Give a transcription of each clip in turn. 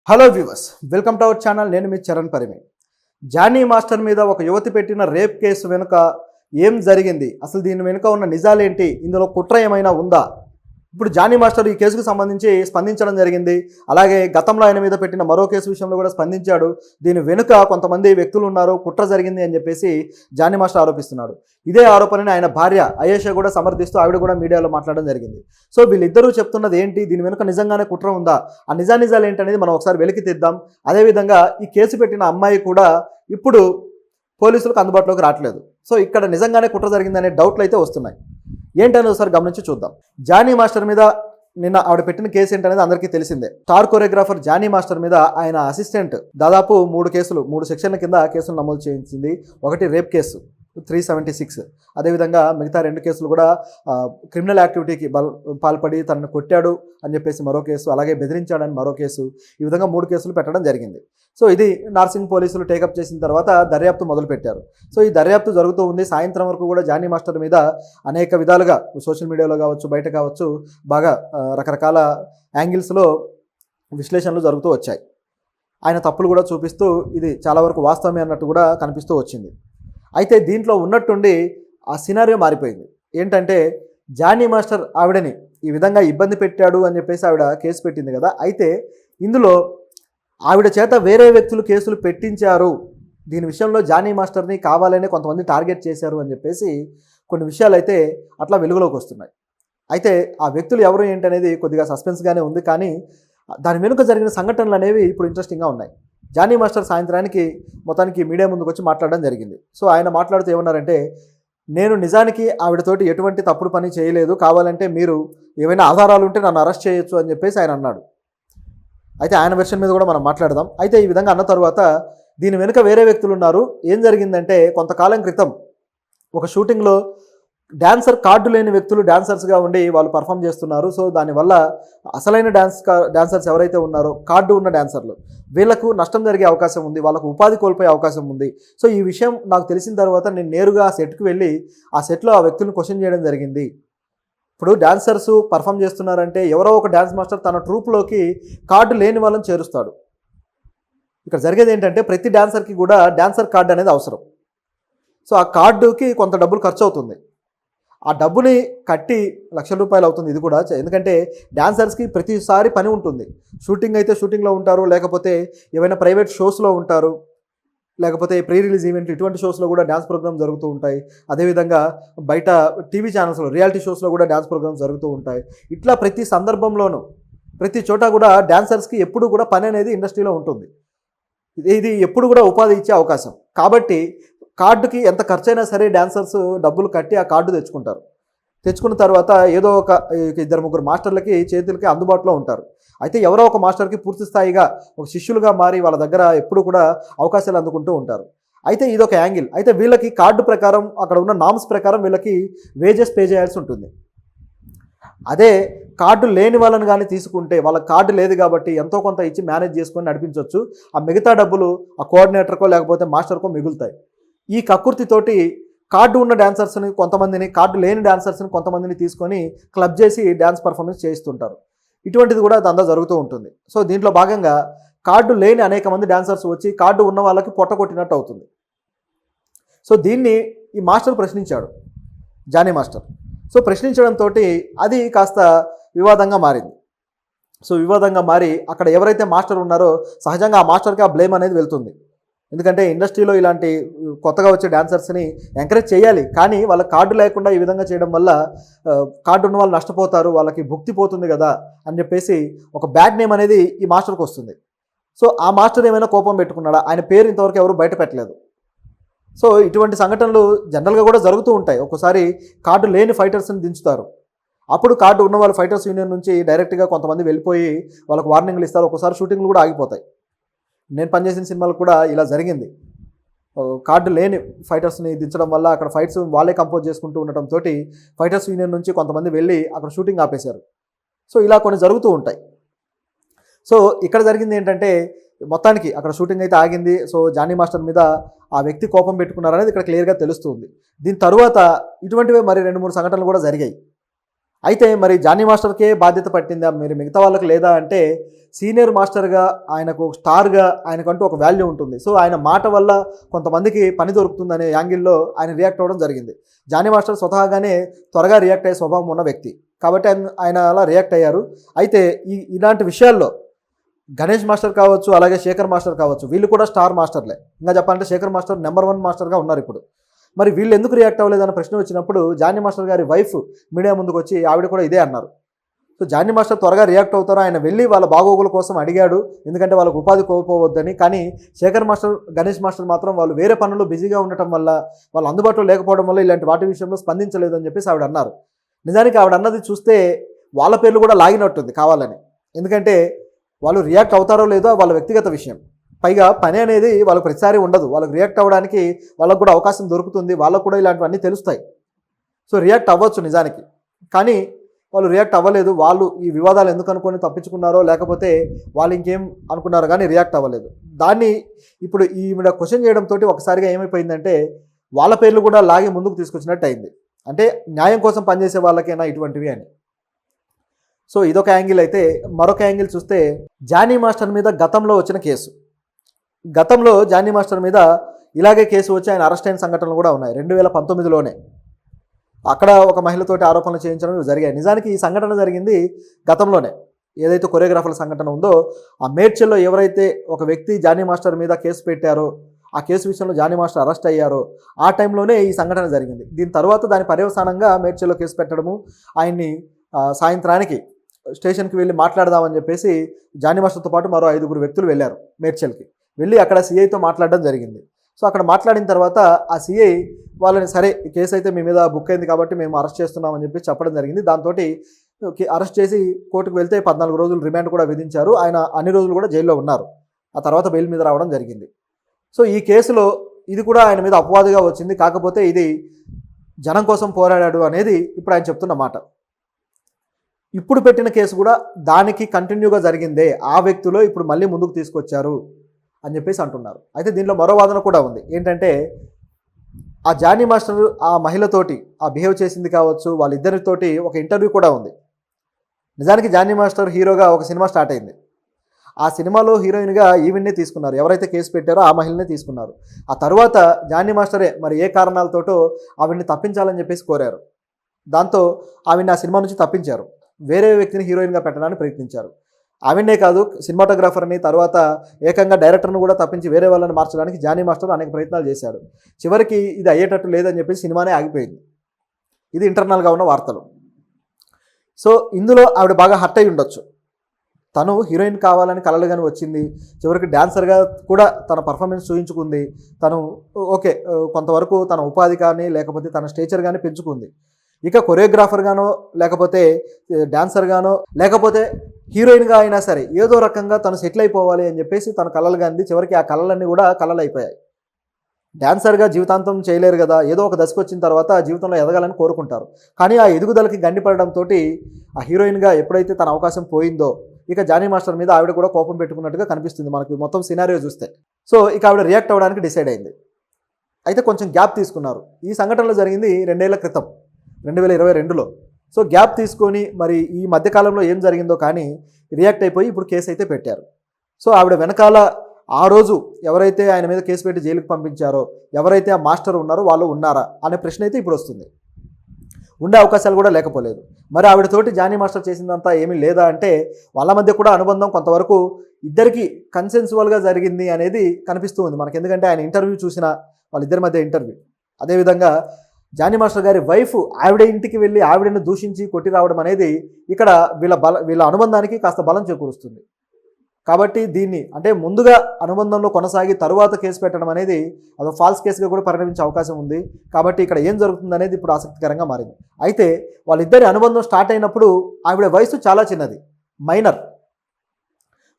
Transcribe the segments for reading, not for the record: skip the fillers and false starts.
Hello viewers, welcome to our channel. నేను మీ Charan Parimi. Johnny master మీద ఒక యువతి పెట్టిన రేప్ కేసు వెనుక ఏం జరిగింది, అసలు దీని వెనుక ఉన్న నిజాలేంటి, ఇందులో కుట్ర ఏమైనా ఉందా? ఇప్పుడు జానీ మాస్టర్ ఈ కేసుకు సంబంధించి స్పందించడం జరిగింది. అలాగే గతంలో ఆయన మీద పెట్టిన మరో కేసు విషయంలో కూడా స్పందించాడు. దీని వెనుక కొంతమంది వ్యక్తులు ఉన్నారు, కుట్ర జరిగింది అని చెప్పేసి జానీ మాస్టర్ ఆరోపిస్తున్నాడు. ఇదే ఆరోపణని ఆయన భార్య అయేషా కూడా సమర్థిస్తూ ఆవిడ కూడా మీడియాలో మాట్లాడడం జరిగింది. సో వీళ్ళిద్దరూ చెప్తున్నది ఏంటి, దీని వెనుక నిజంగానే కుట్ర ఉందా, ఆ నిజాలు ఏంటనేది మనం ఒకసారి వెలికి తీద్దాం. అదేవిధంగా ఈ కేసు పెట్టిన అమ్మాయి కూడా ఇప్పుడు పోలీసులకు అందుబాటులోకి రావట్లేదు. సో ఇక్కడ నిజంగానే కుట్ర జరిగిందనే డౌట్లు అయితే వస్తున్నాయి. ఏంటనేది ఒకసారి గమనించి చూద్దాం. జానీ మాస్టర్ మీద నిన్న ఆవిడ పెట్టిన కేసు ఏంటనేది అందరికీ తెలిసిందే. స్టార్ కొరియోగ్రాఫర్ జానీ మాస్టర్ మీద ఆయన అసిస్టెంట్ దాదాపు 3 సెక్షన్ల కింద కేసులు నమోదు చేయించింది. ఒకటి రేప్ కేసు 376, అదేవిధంగా మిగతా 2 కేసులు కూడా క్రిమినల్ యాక్టివిటీకి పాల్పడి తనను కొట్టాడు అని చెప్పేసి మరో కేసు, అలాగే బెదిరించాడని మరో కేసు, ఈ విధంగా 3 కేసులు పెట్టడం జరిగింది. సో ఇది నార్సింగ్ పోలీసులు టేకప్ చేసిన తర్వాత దర్యాప్తు మొదలుపెట్టారు. సో ఈ దర్యాప్తు జరుగుతూ ఉంది. సాయంత్రం వరకు కూడా జానీ మాస్టర్ మీద అనేక విధాలుగా సోషల్ మీడియాలో కావచ్చు, బయట కావచ్చు, బాగా రకరకాల యాంగిల్స్లో విశ్లేషణలు జరుగుతూ వచ్చాయి. ఆయన తప్పులు కూడా చూపిస్తూ ఇది చాలా వరకు వాస్తవమే అన్నట్టు కూడా కనిపిస్తూ వచ్చింది. అయితే దీంట్లో ఉన్నట్టుండి ఆ సినారియో మారిపోయింది. ఏంటంటే జానీ మాస్టర్ ఆవిడని ఈ విధంగా ఇబ్బంది పెట్టాడు అని చెప్పేసి ఆవిడ కేసు పెట్టింది కదా. అయితే ఇందులో ఆవిడ చేత వేరే వ్యక్తులు కేసులు పెట్టించారు, దీని విషయంలో జానీ మాస్టర్ని కావాలనే కొంతమంది టార్గెట్ చేశారు అని చెప్పేసి కొన్ని విషయాలు అయితే అట్లా వెలుగులోకి వస్తున్నాయి. అయితే ఆ వ్యక్తులు ఎవరు ఏంటనేది కొద్దిగా సస్పెన్స్గానే ఉంది, కానీ దాని వెనుక జరిగిన సంఘటనలు అనేవి ఇప్పుడు ఇంట్రెస్టింగ్గా ఉన్నాయి. జానీ మాస్టర్ సాయంత్రానికి మొత్తానికి మీడియా ముందుకు వచ్చి మాట్లాడడం జరిగింది. సో ఆయన మాట్లాడుతూ ఏమన్నారంటే, నేను నిజానికి ఆవిడతోటి ఎటువంటి తప్పుడు పని చేయలేదు, కావాలంటే మీరు ఏమైనా ఆధారాలు ఉంటే నన్ను అరెస్ట్ చేయొచ్చు అని చెప్పేసి ఆయన అన్నాడు. అయితే ఆయన వెర్షన్ మీద కూడా మనం మాట్లాడదాం. అయితే ఈ విధంగా అన్న తర్వాత దీని వెనుక వేరే వ్యక్తులు ఉన్నారు. ఏం జరిగిందంటే, కొంతకాలం క్రితం ఒక షూటింగ్లో డాన్సర్ కార్డు లేని వ్యక్తులు డాన్సర్స్గా ఉండి వాళ్ళు పర్ఫామ్ చేస్తున్నారు. సో దానివల్ల అసలైన డాన్సర్స్ ఎవరైతే ఉన్నారో కార్డు ఉన్న డాన్సర్లు, వీళ్లకు నష్టం జరిగే అవకాశం ఉంది, వాళ్ళకు ఉపాధి కోల్పోయే అవకాశం ఉంది. సో ఈ విషయం నాకు తెలిసిన తర్వాత నేను నేరుగా ఆ సెట్కి వెళ్ళి ఆ సెట్లో ఆ వ్యక్తులను క్వశ్చన్ చేయడం జరిగింది. ఇప్పుడు డాన్సర్స్ పర్ఫామ్ చేస్తున్నారంటే ఎవరో ఒక డాన్స్ మాస్టర్ తన ట్రూప్లోకి కార్డు లేని వాళ్ళని చేరుస్తాడు. ఇక్కడ జరిగేది ఏంటంటే ప్రతి డాన్సర్కి కూడా డాన్సర్ కార్డు అనేది అవసరం. సో ఆ కార్డుకి కొంత డబ్బులు ఖర్చు అవుతుంది. ఆ డబ్బుని కట్టి ₹1,00,000 అవుతుంది ఇది కూడా. ఎందుకంటే డాన్సర్స్కి ప్రతిసారి పని ఉంటుంది. షూటింగ్ అయితే షూటింగ్లో ఉంటారు, లేకపోతే ఏవైనా ప్రైవేట్ షోస్లో ఉంటారు, లేకపోతే ప్రీ రిలీజ్ ఈవెంట్లు ఇటువంటి షోస్లో కూడా డ్యాన్స్ ప్రోగ్రామ్స్ జరుగుతూ ఉంటాయి. అదేవిధంగా బయట టీవీ ఛానల్స్లో రియాలిటీ షోస్లో కూడా డ్యాన్స్ ప్రోగ్రామ్స్ జరుగుతూ ఉంటాయి. ఇట్లా ప్రతి సందర్భంలోనూ ప్రతి చోట కూడా డాన్సర్స్కి ఎప్పుడు కూడా పని అనేది ఇండస్ట్రీలో ఉంటుంది. ఇది ఎప్పుడు కూడా ఉపాధి ఇచ్చే అవకాశం. కాబట్టి కార్డుకి ఎంత ఖర్చైనా సరే డాన్సర్స్ డబ్బులు కట్టి ఆ కార్డు తెచ్చుకుంటారు. తెచ్చుకున్న తర్వాత ఏదో ఒక 2-3 మాస్టర్లకి చేతులకి అందుబాటులో ఉంటారు. అయితే ఎవరో ఒక మాస్టర్కి పూర్తి స్థాయిగా ఒక శిష్యులుగా మారి వాళ్ళ దగ్గర ఎప్పుడు కూడా అవకాశాలు అందుకుంటూ ఉంటారు. అయితే ఇదొక యాంగిల్. అయితే వీళ్ళకి కార్డు ప్రకారం అక్కడ ఉన్న నామ్స్ ప్రకారం వీళ్ళకి వేజెస్ పే చేయాల్సి ఉంటుంది. అదే కార్డు లేని వాళ్ళని కానీ తీసుకుంటే వాళ్ళకి కార్డు లేదు కాబట్టి ఎంతో కొంత ఇచ్చి మేనేజ్ చేసుకొని నడిపించవచ్చు. ఆ మిగతా డబ్బులు ఆ కోఆర్డినేటర్కో లేకపోతే మాస్టర్కో మిగులుతాయి. ఈ కక్కుర్తితోటి కార్డు ఉన్న డాన్సర్స్ని కొంతమందిని, కార్డు లేని డాన్సర్స్ని కొంతమందిని తీసుకొని క్లబ్ చేసి డ్యాన్స్ పర్ఫార్మెన్స్ చేయిస్తుంటారు. ఇటువంటిది కూడా దందా జరుగుతూ ఉంటుంది. సో దీంట్లో భాగంగా కార్డు లేని అనేక మంది డాన్సర్స్ వచ్చి కార్డు ఉన్న వాళ్ళకి పొట్ట కొట్టినట్టు అవుతుంది. సో దీన్ని ఈ మాస్టర్ ప్రశ్నించాడు, జానీ మాస్టర్. సో ప్రశ్నించడంతో అది కాస్త వివాదంగా మారింది. సో వివాదంగా మారి అక్కడ ఎవరైతే మాస్టర్ ఉన్నారో సహజంగా ఆ మాస్టర్కి ఆ బ్లేమ్ అనేది వెళ్తుంది. ఎందుకంటే ఇండస్ట్రీలో ఇలాంటి కొత్తగా వచ్చే డాన్సర్స్ని ఎంకరేజ్ చేయాలి, కానీ వాళ్ళ కార్డు లేకుండా ఈ విధంగా చేయడం వల్ల కార్డు ఉన్న వాళ్ళు నష్టపోతారు, వాళ్ళకి భుక్తి పోతుంది కదా అని చెప్పేసి ఒక బ్యాడ్ నేమ్ అనేది ఈ మాస్టర్కి వస్తుంది. సో ఆ మాస్టర్ ఏమైనా కోపం పెట్టుకున్నాడా? ఆయన పేరు ఇంతవరకు ఎవరు బయట పెట్టలేదు. సో ఇటువంటి సంఘటనలు జనరల్గా కూడా జరుగుతూ ఉంటాయి. ఒక్కోసారి కార్డు లేని ఫైటర్స్ని దించుతారు. అప్పుడు కార్డు ఉన్న వాళ్ళు ఫైటర్స్ యూనియన్ నుంచి డైరెక్ట్గా కొంతమంది వెళ్ళిపోయి వాళ్ళకు వార్నింగ్లు ఇస్తారు. ఒక్కోసారి షూటింగ్లు కూడా ఆగిపోతాయి. నేను పనిచేసిన సినిమాలు కూడా ఇలా జరిగింది. కార్డు లేని ఫైటర్స్ని దించడం వల్ల అక్కడ ఫైట్స్ వాళ్ళే కంపోజ్ చేసుకుంటూ ఉండటంతో ఫైటర్స్ యూనియన్ నుంచి కొంతమంది వెళ్ళి అక్కడ షూటింగ్ ఆపేశారు. సో ఇలా కొన్ని జరుగుతూ ఉంటాయి. సో ఇక్కడ జరిగింది ఏంటంటే, మొత్తానికి అక్కడ షూటింగ్ అయితే ఆగింది. సో జానీ మాస్టర్ మీద ఆ వ్యక్తి కోపం పెట్టుకున్నారనేది ఇక్కడ క్లియర్గా తెలుస్తుంది. దీని తరువాత ఇటువంటివే మరి 2-3 సంఘటనలు కూడా జరిగాయి. అయితే మరి జానీ మాస్టర్కే బాధ్యత పట్టిందా, మీరు మిగతా వాళ్ళకి లేదా అంటే సీనియర్ మాస్టర్గా ఆయనకు స్టార్గా ఆయనకంటూ ఒక వాల్యూ ఉంటుంది. సో ఆయన మాట వల్ల కొంతమందికి పని దొరుకుతుందనే యాంగిల్లో ఆయన రియాక్ట్ అవ్వడం జరిగింది. జానీ మాస్టర్ స్వతహాగానే త్వరగా రియాక్ట్ అయ్యే స్వభావం ఉన్న వ్యక్తి కాబట్టి ఆయన అలా రియాక్ట్ అయ్యారు. అయితే ఇలాంటి విషయాల్లో గణేష్ మాస్టర్ కావచ్చు, అలాగే శేఖర్ మాస్టర్ కావచ్చు, వీళ్ళు కూడా స్టార్ మాస్టర్లే. ఇంకా చెప్పాలంటే శేఖర్ మాస్టర్ నెంబర్ 1 మాస్టర్గా ఉన్నారు ఇప్పుడు. మరి వీళ్ళు ఎందుకు రియాక్ట్ అవ్వలేదన్న ప్రశ్న వచ్చినప్పుడు జానీ మాస్టర్ గారి వైఫ్ మీడియా ముందుకు వచ్చి ఆవిడ కూడా ఇదే అన్నారు. సో జానీ మాస్టర్ త్వరగా రియాక్ట్ అవుతారు, ఆయన వెళ్ళి వాళ్ళ బాగోగుల కోసం అడిగాడు, ఎందుకంటే వాళ్ళకు ఉపాధి కోల్పోవద్దని. కానీ శేఖర్ మాస్టర్, గణేష్ మాస్టర్ మాత్రం వాళ్ళు వేరే పనుల్లో బిజీగా ఉండటం వల్ల, వాళ్ళు అందుబాటులో లేకపోవడం వల్ల ఇలాంటి వాటి విషయంలో స్పందించలేదని చెప్పేసి ఆవిడ అన్నారు. నిజానికి ఆవిడ అన్నది చూస్తే వాళ్ళ పేర్లు కూడా లాగినట్టుంది కావాలని. ఎందుకంటే వాళ్ళు రియాక్ట్ అవుతారో లేదో వాళ్ళ వ్యక్తిగత విషయం. పైగా పని అనేది వాళ్ళకు ప్రతిసారి ఉండదు, వాళ్ళకి రియాక్ట్ అవ్వడానికి వాళ్ళకు కూడా అవకాశం దొరుకుతుంది, వాళ్ళకు కూడా ఇలాంటివన్నీ తెలుస్తాయి. సో రియాక్ట్ అవ్వచ్చు నిజానికి, కానీ వాళ్ళు రియాక్ట్ అవ్వలేదు. వాళ్ళు ఈ వివాదాలు ఎందుకు అనుకొని తప్పించుకున్నారో లేకపోతే వాళ్ళు ఇంకేం అనుకున్నారో కానీ రియాక్ట్ అవ్వలేదు. దాన్ని ఇప్పుడు ఈవిడ క్వశ్చన్ చేయడంతో ఒకసారిగా ఏమైపోయిందంటే వాళ్ళ పేర్లు కూడా లాగి ముందుకు తీసుకొచ్చినట్టు అయింది. అంటే న్యాయం కోసం పనిచేసే వాళ్ళకైనా ఇటువంటివి అని. సో ఇదొక యాంగిల్. అయితే మరొక యాంగిల్ చూస్తే జానీ మాస్టర్ మీద గతంలో వచ్చిన కేసు. గతంలో జానీ మాస్టర్ మీద ఇలాగే కేసు వచ్చి ఆయన అరెస్ట్ అయిన సంఘటనలు కూడా ఉన్నాయి. 2019లోనే అక్కడ ఒక మహిళతోటి ఆరోపణలు చేయించడం జరిగాయి. నిజానికి ఈ సంఘటన జరిగింది గతంలోనే. ఏదైతే కొరియోగ్రాఫర్ల సంఘటన ఉందో ఆ మేడ్చల్లో ఎవరైతే ఒక వ్యక్తి జానీ మాస్టర్ మీద కేసు పెట్టారో, ఆ కేసు విషయంలో జానీ మాస్టర్ అరెస్ట్ అయ్యారో ఆ టైంలోనే ఈ సంఘటన జరిగింది. దీని తర్వాత దాని పర్యవసానంగా మేడ్చల్లో కేసు పెట్టడము, ఆయన్ని సాయంత్రానికి స్టేషన్కి వెళ్ళి మాట్లాడదామని చెప్పేసి జానీ మాస్టర్తో పాటు మరో 5 వ్యక్తులు వెళ్ళారు మేడ్చల్కి. వెళ్ళి అక్కడ సిఐతో మాట్లాడడం జరిగింది. సో అక్కడ మాట్లాడిన తర్వాత ఆ సిఐ వాళ్ళని సరే ఈ కేసు అయితే మీ మీద బుక్ అయింది కాబట్టి మేము అరెస్ట్ చేస్తున్నామని చెప్పి చెప్పడం జరిగింది. దాంతో అరెస్ట్ చేసి కోర్టుకు వెళ్తే 14 రోజులు రిమాండ్ కూడా విధించారు. ఆయన అన్ని రోజులు కూడా జైల్లో ఉన్నారు. ఆ తర్వాత బెయిల్ మీద రావడం జరిగింది. సో ఈ కేసులో ఇది కూడా ఆయన మీద అపవాదుగా వచ్చింది. కాకపోతే ఇది జనం కోసం పోరాడాడు అనేది ఇప్పుడు ఆయన చెప్తున్న మాట. ఇప్పుడు పెట్టిన కేసు కూడా దానికి కంటిన్యూగా జరిగిందే, ఆ వ్యక్తులో ఇప్పుడు మళ్ళీ ముందుకు తీసుకొచ్చారు అని చెప్పేసి అంటున్నారు. అయితే దీనిలో మరో వాదన కూడా ఉంది. ఏంటంటే ఆ జానీ మాస్టర్ ఆ మహిళతోటి ఆ బిహేవ్ చేసింది కావచ్చు, వాళ్ళిద్దరితోటి ఒక ఇంటర్వ్యూ కూడా ఉంది. నిజానికి జానీ మాస్టర్ హీరోగా ఒక సినిమా స్టార్ట్ అయింది. ఆ సినిమాలో హీరోయిన్గా ఈవిడ్నే తీసుకున్నారు. ఎవరైతే కేసు పెట్టారో ఆ మహిళనే తీసుకున్నారు. ఆ తర్వాత జానీ మాస్టరే మరి ఏ కారణాలతోటో ఆవిడ్ని తప్పించాలని చెప్పేసి కోరారు. దాంతో ఆవిడ్ని ఆ సినిమా నుంచి తప్పించారు. వేరే వ్యక్తిని హీరోయిన్గా పెట్టడానికి ప్రయత్నించారు. ఆవిడనే కాదు, సినిమాటోగ్రాఫర్ని, తర్వాత ఏకంగా డైరెక్టర్ను కూడా తప్పించి వేరే వాళ్ళని మార్చడానికి జానీ మాస్టర్ అనేక ప్రయత్నాలు చేశాడు. చివరికి ఇది అయ్యేటట్టు లేదని చెప్పేసి సినిమానే ఆగిపోయింది. ఇది ఇంటర్నల్గా ఉన్న వార్తలు. సో ఇందులో ఆవిడ బాగా హర్ట్ అయి ఉండొచ్చు. తను హీరోయిన్ కావాలని కలలుగాని వచ్చింది, చివరికి డాన్సర్గా కూడా తన పర్ఫార్మెన్స్ చూయించుకుంది. తను ఓకే, కొంతవరకు తన ఉపాధి కానీ లేకపోతే తన స్టేచర్ కానీ పెంచుకుంది. ఇక కొరియోగ్రాఫర్ గానో లేకపోతే డాన్సర్ గానో లేకపోతే హీరోయిన్గా అయినా సరే ఏదో రకంగా తను సెటిల్ అయిపోవాలి అని చెప్పేసి తన కళలు గాంది. చివరికి ఆ కళలన్నీ కూడా కళలు అయిపోయాయి. డాన్సర్గా జీవితాంతం చేయలేరు కదా, ఏదో ఒక దశకు వచ్చిన తర్వాత జీవితంలో ఎదగాలని కోరుకుంటారు. కానీ ఆ ఎదుగుదలకి గండిపడడంతో ఆ హీరోయిన్గా ఎప్పుడైతే తన అవకాశం పోయిందో ఇక జానీ మాస్టర్ మీద ఆవిడ కూడా కోపం పెట్టుకున్నట్టుగా కనిపిస్తుంది మనకి మొత్తం సినారియో చూస్తే. సో ఇక ఆవిడ రియాక్ట్ అవ్వడానికి డిసైడ్ అయింది. అయితే కొంచెం గ్యాప్ తీసుకున్నారు. ఈ సంఘటనలో జరిగింది 2 ఏళ్ల క్రితం, 2022లో. సో గ్యాప్ తీసుకొని మరి ఈ మధ్యకాలంలో ఏం జరిగిందో కానీ రియాక్ట్ అయిపోయి ఇప్పుడు కేసు అయితే పెట్టారు. సో ఆవిడ వెనకాల ఆ రోజు ఎవరైతే ఆయన మీద కేసు పెట్టి జైలుకి పంపించారో, ఎవరైతే ఆ మాస్టర్ ఉన్నారో వాళ్ళు ఉన్నారా అనే ప్రశ్న అయితే ఇప్పుడు వస్తుంది. ఉండే అవకాశాలు కూడా లేకపోలేదు. మరి ఆవిడతోటి జానీ మాస్టర్ చేసిందంతా ఏమీ లేదా అంటే వాళ్ళ మధ్య కూడా అనుబంధం కొంతవరకు ఇద్దరికి కన్సెన్సువల్గా జరిగింది అనేది కనిపిస్తూ ఉంది మనకి. ఎందుకంటే ఆయన ఇంటర్వ్యూ చూసిన వాళ్ళిద్దరి మధ్య ఇంటర్వ్యూ, అదేవిధంగా జానీ మాస్టర్ గారి వైఫ్ ఆవిడ ఇంటికి వెళ్ళి ఆవిడని దూషించి కొట్టి రావడం అనేది ఇక్కడ వీళ్ళ అనుబంధానికి కాస్త బలం చేకూరుస్తుంది. కాబట్టి దీన్ని అంటే ముందుగా అనుబంధంలో కొనసాగి తరువాత కేసు పెట్టడం అనేది అదో ఫాల్స్ కేసుగా కూడా పరిణమించే అవకాశం ఉంది. కాబట్టి ఇక్కడ ఏం జరుగుతుంది అనేది ఇప్పుడు ఆసక్తికరంగా మారింది. అయితే వాళ్ళిద్దరి అనుబంధం స్టార్ట్ అయినప్పుడు ఆవిడ వయసు చాలా చిన్నది, మైనర్.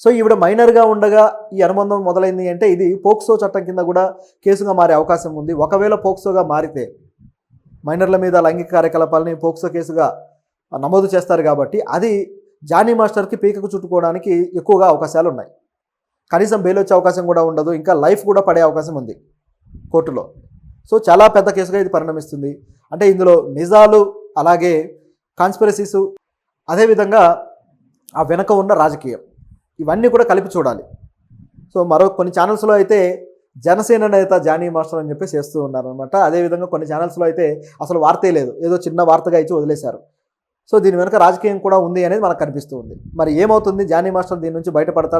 సో ఈవిడ మైనర్గా ఉండగా ఈ అనుబంధం మొదలైంది అంటే ఇది పోక్సో చట్టం కింద కూడా కేసుగా మారే అవకాశం ఉంది. ఒకవేళ పోక్సోగా మారితే మైనర్ల మీద లైంగిక కార్యకలాపాలని పోక్సో కేసుగా నమోదు చేస్తారు కాబట్టి అది జానీ మాస్టర్కి పీకకు చుట్టుకోవడానికి ఎక్కువగా అవకాశాలు ఉన్నాయి. కనీసం బెయిల్ వచ్చే అవకాశం కూడా ఉండదు, ఇంకా లైఫ్ కూడా పడే అవకాశం ఉంది కోర్టులో. సో చాలా పెద్ద కేసుగా ఇది పరిణమిస్తుంది. అంటే ఇందులో నిజాలు అలాగే కాన్స్పిరసీసు, అదేవిధంగా ఆ వెనక ఉన్న రాజకీయం, ఇవన్నీ కూడా కలిపి చూడాలి. సో మరో కొన్ని ఛానల్స్లో అయితే జనసేన నేత జానీ మాస్టర్ అని చెప్పేసి చేస్తూ ఉన్నారనమాట. అదేవిధంగా కొన్ని ఛానల్స్లో అయితే అసలు వార్తే లేదు, ఏదో చిన్న వార్తగా ఇచ్చి వదిలేశారు. సో దీని వెనక రాజకీయం కూడా ఉంది అనేది మనకు కనిపిస్తూ ఉంది. మరి ఏమవుతుంది, జానీ మాస్టర్ దీని నుంచి బయటపడతారా?